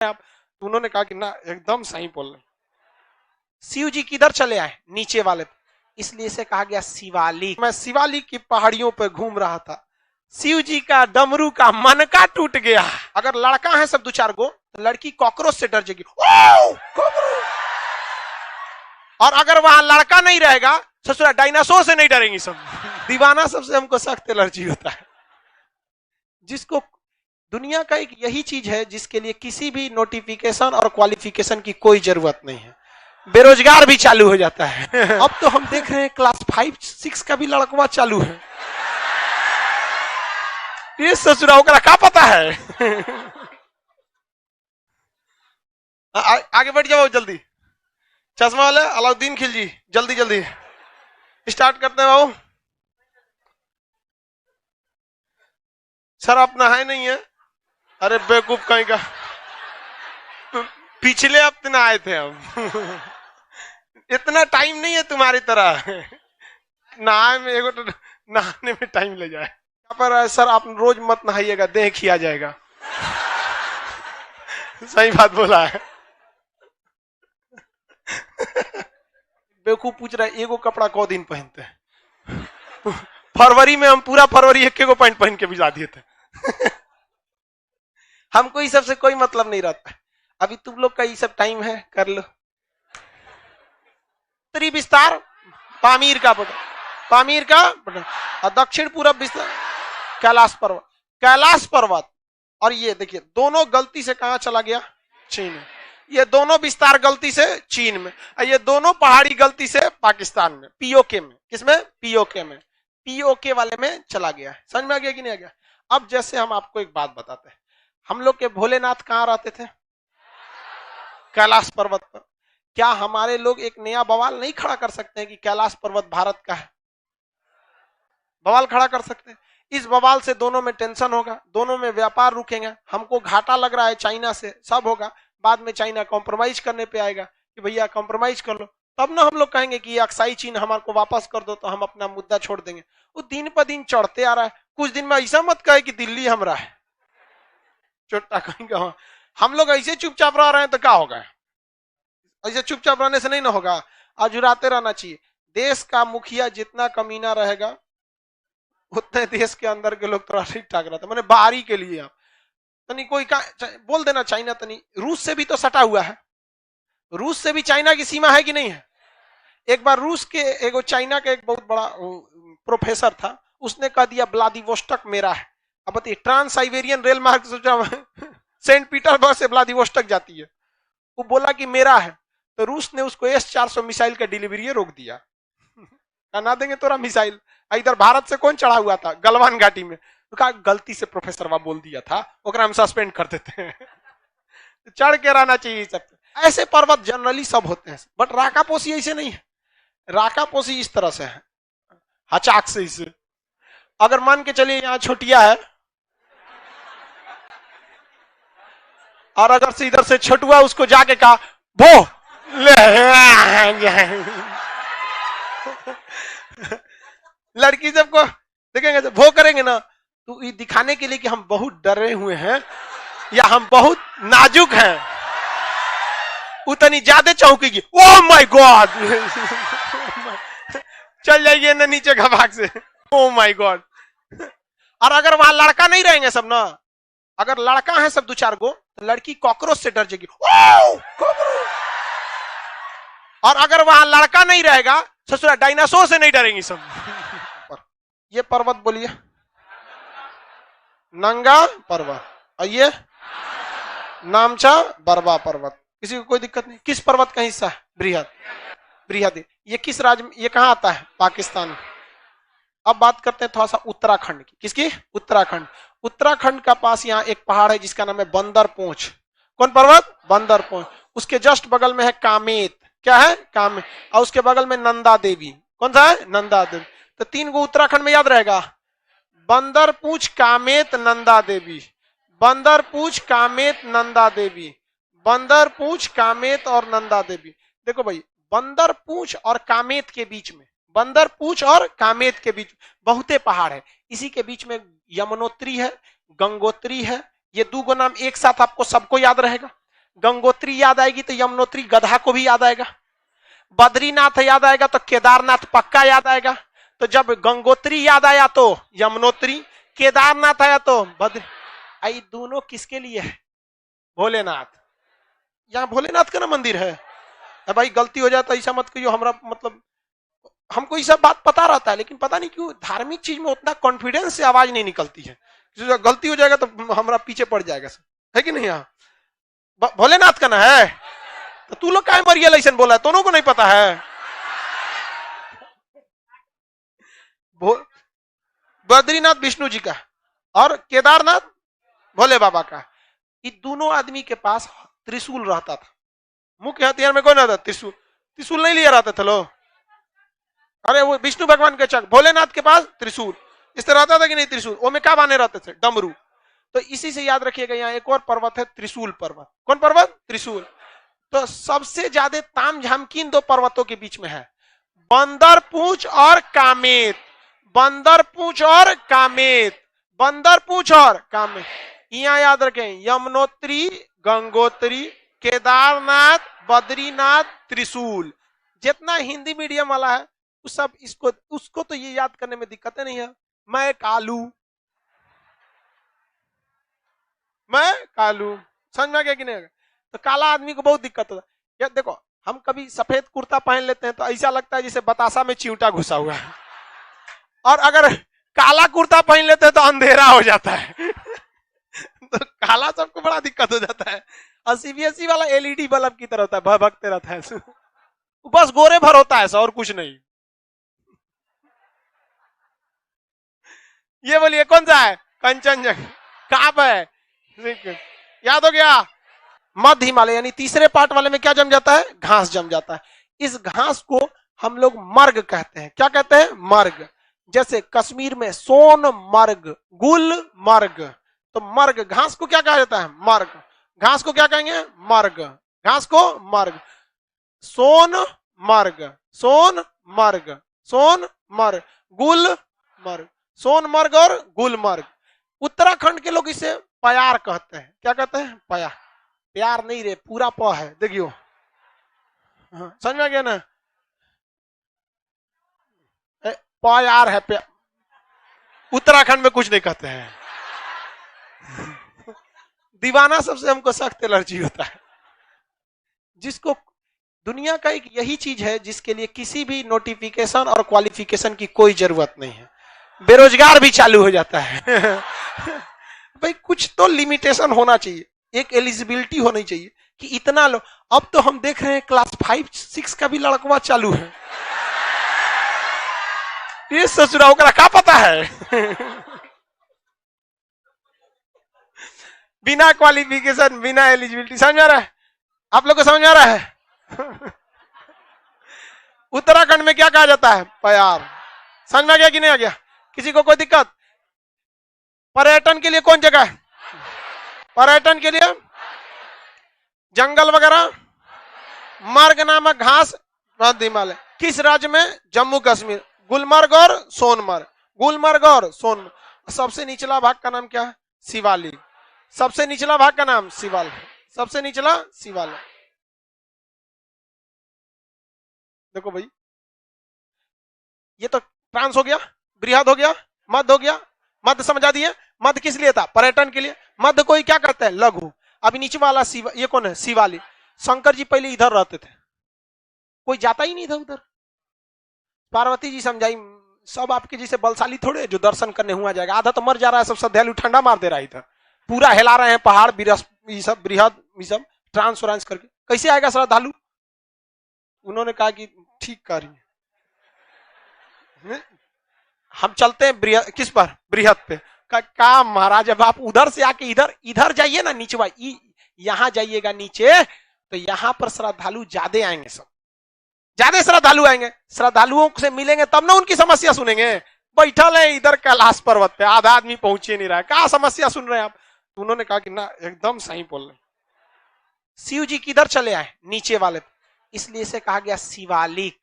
आप, उन्होंने कहा कि ना एकदम सही बोल रहे। शिव जी किधर चले आए? नीचे वाले, इसलिए से कहा गया शिवालिक। मैं शिवालिक की पहाड़ियों पर घूम रहा था, शिव जी का डमरू का मनका टूट गया। अगर लड़का है सब दो चार गो तो लड़की कॉकरोच से डर जाएगी, और अगर वहां लड़का नहीं रहेगा ससुरा डायनासोर से नहीं डरेंगी सब। दीवाना सबसे हमको सख्त एलर्जी होता है। जिसको दुनिया का एक यही चीज है जिसके लिए किसी भी नोटिफिकेशन और क्वालिफिकेशन की कोई जरूरत नहीं है, बेरोजगार भी चालू हो जाता है। अब तो हम देख रहे हैं क्लास 5-6 का भी लड़कवा चालू है। ये ससुराओं का क्या पता है। आगे बढ़ जाओ जल्दी। चश्मा वाले अलाउद्दीन खिलजी, जल्दी जल्दी स्टार्ट करते हैं बाबू। सर अपना है नहीं है? अरे बेवकूफ कहीं का, पिछले हफ्ते ना आए थे हम। इतना टाइम नहीं है तुम्हारी तरह, नहाने में टाइम ले जाए। यहाँ पर सर आप रोज मत नहाइएगा, देह खिया जाएगा। सही बात बोला है। बेवकूफ पूछ रहा है एगो कपड़ा को दिन पहनते हैं? फरवरी में हम पूरा फरवरी एक एगो पैंट पहन के भिजा दिए थे। हमको इस सब से कोई मतलब नहीं रहता। अभी तुम लोग का ये सब टाइम है, कर लो। उत्तरी विस्तार पामीर का बटन, पामीर का बटन, और दक्षिण पूरब विस्तार कैलाश पर्वत। कैलाश पर्वत और ये देखिए दोनों गलती से कहां चला गया? चीन में। ये दोनों विस्तार गलती से चीन में, और ये दोनों पहाड़ी गलती से पाकिस्तान में, पीओके में। किसमें? पीओके में। पीओके वाले में चला गया है। समझ में आ गया कि नहीं आ गया? अब जैसे हम आपको एक बात बताते हैं, हम लोग के भोलेनाथ कहां रहते थे? कैलाश पर्वत पर। क्या हमारे लोग एक नया बवाल नहीं खड़ा कर सकते हैं कि कैलाश पर्वत भारत का है? बवाल खड़ा कर सकते हैं। इस बवाल से दोनों में टेंशन होगा, दोनों में व्यापार रुकेंगे, हमको घाटा लग रहा है चाइना से, सब होगा। बाद में चाइना कॉम्प्रोमाइज करने पे आएगा कि भैया कॉम्प्रोमाइज कर लो, तब ना हम लोग कहेंगे कि अक्साई चीन हमारे को वापस कर दो तो हम अपना मुद्दा छोड़ देंगे। वो दिन पर दिन चढ़ते आ रहा है। कुछ दिन में ऐसा मत कहे कि दिल्ली हमारा है, चोटा कहेंगे। हम लोग ऐसे चुपचाप रह रहे हैं तो क्या होगा? ऐसे चुपचाप रहने से नहीं ना होगा, अजुराते रहना चाहिए। देश का मुखिया जितना कमीना रहेगा उतने देश के अंदर के लोग थोड़ा ठीक ठाक रहते। मैंने बाहरी के लिए आप तनी कोई का बोल देना, चाइना तनी रूस से भी तो सटा हुआ है। रूस से भी चाइना की सीमा है कि नहीं है? एक बार रूस के एगो चाइना का एक बहुत बड़ा प्रोफेसर था, उसने कह दिया व्लादिवोस्टक मेरा है। अब बताइए, ट्रांस साइबेरियन रेल मार्ग सोचा सेंट पीटर्सबर्ग से व्लादिवोस्टक जाती है, वो बोला कि मेरा है, तो रूस ने उसको S-400 मिसाइल का डिलीवरी रोक दिया। ना देंगे तोरा मिसाइल। इधर भारत से कौन चढ़ा हुआ था? गलवान घाटी में। तो कहा गलती से प्रोफेसर वहां बोल दिया था, ओकरा हम सस्पेंड कर देते हैं। चढ़ के रहना चाहिए सब। ऐसे पर्वत जनरली सब होते हैं, बट राकापोसी ऐसे नहीं है। राकापोसी इस तरह से है, हचाक से इसे। अगर मान के चलिए यहाँ छोटिया है, और अगर से इधर से छोटुआ उसको जाके कहा भो लड़की सबको देखेंगे तो भो करेंगे ना, तो ये दिखाने के लिए कि हम बहुत डरे हुए हैं या हम बहुत नाजुक हैं, उतनी ज्यादा चौंकेगी। Oh my God. चल जाइए ना नीचे घबाक से। Oh my God. और अगर वहां लड़का नहीं रहेंगे सब ना, अगर लड़का है सब दो चार गो तो लड़की कॉकरोच से डर जाएगी। और अगर वहां लड़का नहीं रहेगा ससुरा डायनासोर से नहीं डरेंगी सब। ये पर्वत बोलिए, नंगा पर्वत, और ये नामचा बरवा पर्वत। किसी को कोई दिक्कत नहीं? किस पर्वत का हिस्सा है? बृहद। बृहद ये किस राज्य में, ये कहां आता है? पाकिस्तान। अब बात करते हैं थोड़ा सा उत्तराखंड की। किसकी? उत्तराखंड। उत्तराखंड का पास यहाँ एक पहाड़ है जिसका नाम है बंदर पोंछ। कौन पर्वत? बंदर पोंछ। उसके जस्ट बगल में है कामेत। क्या है? कामेत। और उसके बगल में नंदा देवी। कौन सा है? नंदा देवी। तो 3 गो उत्तराखंड में याद रहेगा, बंदर पूछ, कामेत, नंदा देवी। बंदर पूछ, कामेत, नंदा देवी। बंदर पूछ, कामेत और नंदा देवी। देखो भाई, बंदर पूछ और कामेत के बीच में, बंदर पूछ और कामेत के बीच बहुते पहाड़ है। इसी के बीच में यमुनोत्री है, गंगोत्री है। ये 2 गो नाम एक साथ आपको सबको याद रहेगा। गंगोत्री याद आएगी तो यमुनोत्री गधा को भी याद आएगा। बद्रीनाथ याद आएगा तो केदारनाथ पक्का याद आएगा। तो जब गंगोत्री याद आया तो यमुनोत्री, केदारनाथ आया तो बद्री। आई दोनों किसके लिए है? भोलेनाथ। यहाँ भोलेनाथ का ना मंदिर है। भाई गलती हो जाता ऐसा मत कहियो, हमरा मतलब हमको ये सब बात पता रहता है, लेकिन पता नहीं क्यों धार्मिक चीज में उतना कॉन्फिडेंस से आवाज नहीं निकलती है। गलती हो जाएगा तो हमरा पीछे पड़ जाएगा, है कि नहीं? यहाँ भोलेनाथ का ना है तो तू लोग क्या मरियल ऐसा बोला है? दोनों को नहीं पता है? बद्रीनाथ विष्णु जी का और केदारनाथ भोले बाबा का। ये दोनों आदमी के पास त्रिशूल रहता था। मुख्य हथियार में कौन रहता? त्रिशूल। त्रिशूल नहीं लिया रहता था लोग। अरे वो विष्णु भगवान के चक, भोलेनाथ के पास त्रिशूल। इस तरह रहता था कि नहीं त्रिशूल? वो में क्या बांधे रहते थे? डमरू। तो इसी से याद रखिएगा, यहाँ एक और पर्वत है त्रिशूल पर्वत। कौन पर्वत? त्रिशूल। तो सबसे ज्यादा ताम झाम किन दो पर्वतों के बीच में है? बंदर पूंछ और कामेत। बंदर पूंछ और कामेत। बंदर पूंछ और कामेत। यहाँ याद रखें, यमुनोत्री, गंगोत्री, केदारनाथ, बद्रीनाथ, त्रिशूल। जितना हिंदी मीडियम वाला है उस सब उसको तो ये याद करने में दिक्कत नहीं है। मैं कालू समझ में आ गया कि नहीं? तो काला आदमी को बहुत दिक्कत होता है। देखो हम कभी सफेद कुर्ता पहन लेते हैं तो ऐसा लगता है जैसे बतासा में चिंटा घुसा हुआ है, और अगर काला कुर्ता पहन लेते हैं तो अंधेरा हो जाता है। तो काला सबको बड़ा दिक्कत हो जाता है। और सीबीएसई वाला एलईडी बल्ब की तरह होता है, भगते रहता है। बस गोरे भर होता है, और कुछ नहीं। ये बोलिए कौन सा है? कंचनजंगा। कहां पर है? याद हो गया? मध्य हिमालय यानी तीसरे पार्ट वाले में क्या जम जाता है? घास जम जाता है। इस घास को हम लोग मर्ग कहते हैं। क्या कहते हैं? मर्ग। जैसे कश्मीर में सोनमर्ग, गुलमर्ग। तो मर्ग घास को क्या कहा जाता है? मर्ग। घास को क्या कहेंगे? मर्ग। घास को मर्ग। सोनमर्ग, सोनमर्ग, सोनमर्ग, गुलमर्ग। सोनमर्ग और गुलमर्ग। उत्तराखंड के लोग इसे प्यार कहते हैं। क्या कहते हैं? प्यार। प्यार नहीं रे, पूरा प है, देखियो। समझ में गया ना? प्यार है, प्यार। उत्तराखंड में कुछ नहीं कहते हैं। दीवाना सबसे हमको सख्त एलर्जी होता है। जिसको दुनिया का एक यही चीज है जिसके लिए किसी भी नोटिफिकेशन और क्वालिफिकेशन की कोई जरूरत नहीं है। बेरोजगार भी चालू हो जाता है। भाई कुछ तो लिमिटेशन होना चाहिए, एक एलिजिबिलिटी होनी चाहिए कि इतना लो। अब तो हम देख रहे हैं क्लास 5-6 का भी लड़कवा चालू है। ये ससुरा होकर क्या पता है? बिना क्वालिफिकेशन, बिना एलिजिबिलिटी। समझ आ रहा है? आप लोग को समझ आ रहा है? उत्तराखंड में क्या कहा जाता है? प्यार। समझ में आ गया कि नहीं आ गया? किसी को कोई दिक्कत? पर्यटन के लिए कौन जगह है? पर्यटन के लिए जंगल वगैरह, मर्ग नामक घास, मध्य हिमालय। किस राज्य में? जम्मू कश्मीर। गुलमर्ग और सोनमर्ग। गुलमर्ग और सोनमर्ग। सबसे निचला भाग का नाम क्या है? शिवालिक। सबसे निचला भाग का नाम शिवालिक। सबसे निचला शिवालिक। देखो भाई, ये तो ट्रांस हो गया, बृहद हो गया, मध्य हो गया। मध्य समझा दिए? मध्य किस लिए था? पर्यटन के लिए। मध्य कोई क्या करता है? लघु। अभी नीचे वाला शिव, ये कौन है? शिवालिक। शंकर जी पहले इधर रहते थे, कोई जाता ही नहीं था उधर। पार्वती जी समझाई, सब आपके जैसे बलशाली थोड़े जो दर्शन करने हुआ जाएगा। आधा तो मर जा रहा है, सब श्रद्धालु ठंडा मार दे रहा है इधर। पूरा हिला रहे हैं पहाड़, ये सब बृहद, ये सब ट्रांस व्रांस करके। कैसे आएगा श्रद्धालु? उन्होंने कहा कि ठीक कर रही है, हम चलते हैं किस पर? बृहद पे। का महाराज, अब आप उधर से आके इधर जाइए ना, नीचे यहां जाइएगा नीचे, तो यहां पर श्रद्धालु ज्यादा आएंगे, सब ज्यादा श्रद्धालु आएंगे। श्रद्धालुओं से मिलेंगे तब ना उनकी समस्या सुनेंगे। बैठल है इधर कैलाश पर्वत पे, आधा आदमी पहुंचे नहीं रहा है, क्या समस्या सुन रहे हैं आप? उन्होंने कहा कि ना, एकदम सही बोल रहे। शिव जी किधर चले आए? नीचे वाले, इसलिए इसे कहा गया शिवालिक।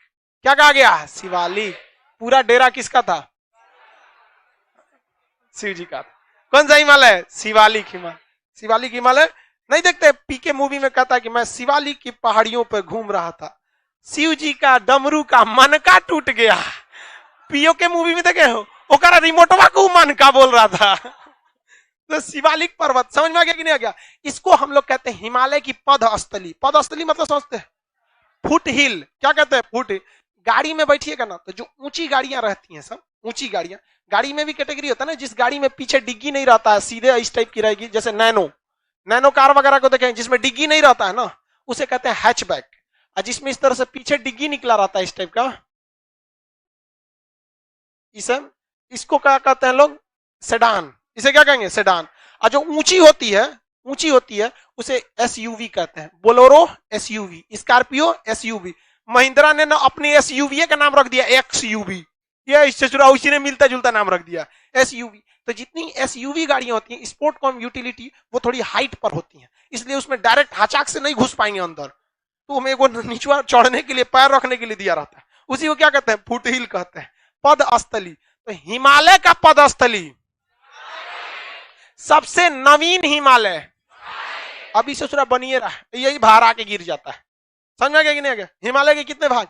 क्या कहा गया? शिवालिक। पूरा डेरा किसका था? शिव जी का। कौन सा हिमालय? शिवालिक हिमालय। शिवालिक हिमालय नहीं देखते पीके मूवी में कहता है कि मैं शिवालिक की पहाड़ियों पर घूम रहा था, शिव जी का डमरू का मनका टूट गया। पीओ के मूवी में देखे हो ओकरा रिमोटवा को मनका बोल रहा था। तो शिवालिक पर्वत समझ में आ गया कि नहीं आ गया? इसको हम लोग कहते हैं हिमालय की पदस्थली। पदस्थली मतलब समझते हैं फुट हिल। क्या कहते हैं? फुट। गाड़ी में बैठिएगा ना तो जो ऊंची गाड़ियां रहती हैं, सब ऊंची गाड़ियां, गाड़ी में भी कैटेगरी होता है ना, जिस गाड़ी में पीछे डिग्गी नहीं रहता है, सीधे इस टाइप की रहेगी, जैसे नैनो कार वगैरह को देखें जिसमें डिग्गी नहीं रहता है ना, उसे कहते हैं हैचबैक। और जिसमें इस तरह से पीछे डिग्गी निकला रहता है इस टाइप का, इसको क्या कहते हैं लोग? सेडान। इसे क्या कहेंगे? सेडान। और जो ऊंची होती है उसे एसयूवी कहते हैं। Bolero SUV, Scorpio SUV. Mahindra ने ना अपने एसयूवी का नाम रख दिया एक्सयूवी। ये इससे जुड़ा उसी ने मिलता जुलता नाम रख दिया एसयूवी। तो जितनी एसयूवी गाड़ियां होती हैं स्पोर्ट कम यूटिलिटी, वो थोड़ी हाइट पर होती हैं, इसलिए उसमें डायरेक्ट हाचाक से नहीं घुस पाएंगे अंदर, तो हमें वो नीचवा चढ़ने के लिए, पैर रखने के लिए दिया रहता है। उसी को क्या कहते हैं? फुट हिल कहते हैं, पदस्थली। तो हिमालय का पदस्थली सबसे नवीन हिमालय अभी सोच बनिए रहा, यही बाहर आके गिर जाता है। समझ में गया कि नहीं गया? हिमालय के कितने भाग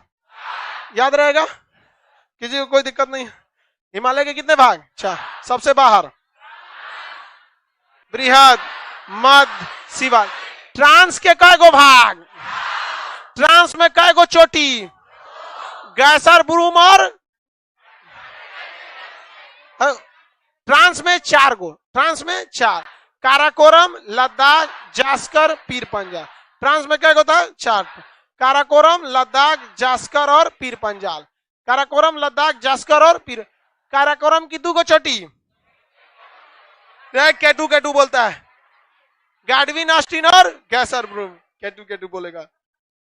याद रहेगा? किसी को कोई दिक्कत नहीं? हिमालय के कितने भाग? अच्छा, सबसे बाहर बृहद, मध्य, शिवाल। ट्रांस के कई गो भाग? ट्रांस में कई गो चोटी? गैसर, ब्रूम और ट्रांस में 4 गो। ट्रांस में 4, काराकोरम, लद्दाख, जास्कर, पीर पंजाल। ट्रांस में क्या होता है? 4। काराकोरम, लद्दाख, जास्कर और पीर पंजाल। काराकोरम, लद्दाख, जास्कर और पीर। काराकोरम की 2 गो चोटी, केटू बोलता है, गाडविन ऑस्टिन और गैसर ब्रूम। केटू बोलेगा,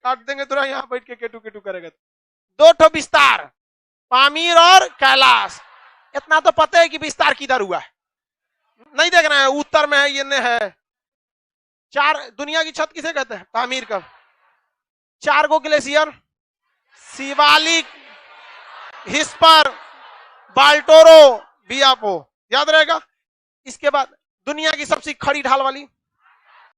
काट देंगे तुरंत यहां बैठ के केटू करेगा। 2 ठो विस्तार, पामीर और कैलाश। इतना तो पता है कि विस्तार किधर हुआ है, नहीं देखना है, उत्तर में है, ये ने है। 4 दुनिया की छत किसे कहते हैं? पामीर का। 4 गो ग्लेशियर, शिवालिक, हिस्पर, बाल्टोरो, बियापो। याद रहेगा? इसके बाद दुनिया की सबसे खड़ी ढाल वाली